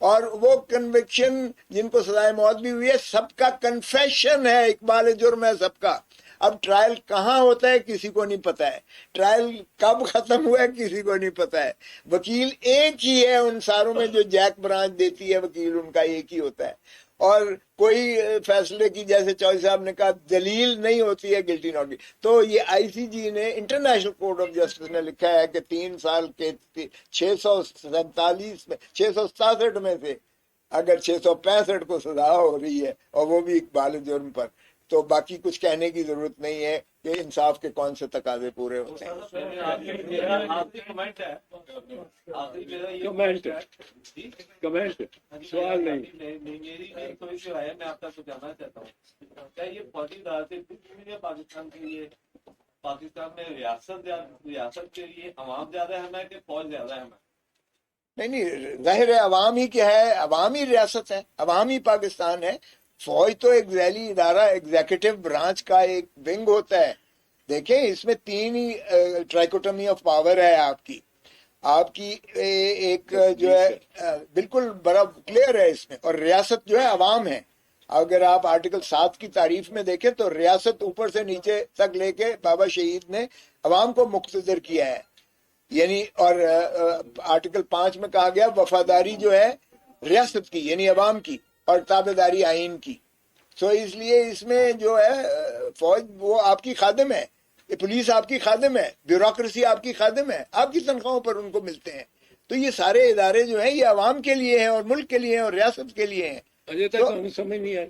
اور وہ کنوکشن جن کو سزائے موت بھی ہوئی ہے سب کا کنفیشن ہے، اقبال جرم ہے سب کا۔ اب ٹرائل کہاں ہوتا ہے کسی کو نہیں پتا ہے، ٹرائل کب ختم ہوا ہے کسی کو نہیں پتا ہے۔ وکیل ایک ہی ہے ان ساروں میں، جو جیک برانچ دیتی ہے وکیل ان کا ایک ہی ہوتا ہے، اور کوئی فیصلے کی جیسے چوہدری صاحب نے کہا دلیل نہیں ہوتی ہے گلٹی ناٹ گلٹی۔ تو یہ آئی سی جی نے انٹرنیشنل کورٹ آف جسٹس نے لکھا ہے کہ 3 سال کے 667 میں 667 میں سے اگر 665 کو سزا ہو رہی ہے اور وہ بھی اقبال جرم پر، تو باقی کچھ کہنے کی ضرورت نہیں ہے کہ انصاف کے کون سے تقاضے پورے ہوتے ہیں۔ کمنٹ سوال نہیں، میری تھوڑی سی رائے میں آپ کو جاننا چاہتا ہوں، کیا یہ فوجی عدالتیں ہے پاکستان کے لیے؟ پاکستان میں ریاست کے لیے عوام زیادہ اہم ہے کہ فوج زیادہ اہم ہے؟ نہیں ظاہر ہے عوام ہی کیا ہے، عوام ہی ریاست ہے، عوام ہی پاکستان ہے۔ فوج تو ایک ذیلی ادارہ ایگزیکٹو برانچ کا ایک ونگ ہوتا ہے۔ دیکھیں اس میں 3 ہی ٹرائکوٹمی آف پاور ہے آپ کی ایک جو ہے بالکل بڑا کلیئر ہے اس میں، اور ریاست جو ہے عوام ہے۔ اگر آپ آرٹیکل 7 کی تعریف میں دیکھیں تو ریاست اوپر سے نیچے تک لے کے بابا شہید نے عوام کو مقتدر کیا ہے، یعنی اور آرٹیکل 5 میں کہا گیا وفاداری جو ہے ریاست کی یعنی عوام کی، اور تابعداری آئین کی۔ سو اس لیے اس میں جو ہے فوج وہ آپ کی خادم ہے، پولیس آپ کی خادم ہے، بیوروکریسی آپ کی خادم ہے، آپ کی تنخواہوں پر ان کو ملتے ہیں۔ تو یہ سارے ادارے جو ہیں یہ عوام کے لیے ہیں اور ملک کے لیے ہیں اور ریاست کے لیے ہیں۔ اجے تک ہمیں سمجھ نہیں آئی۔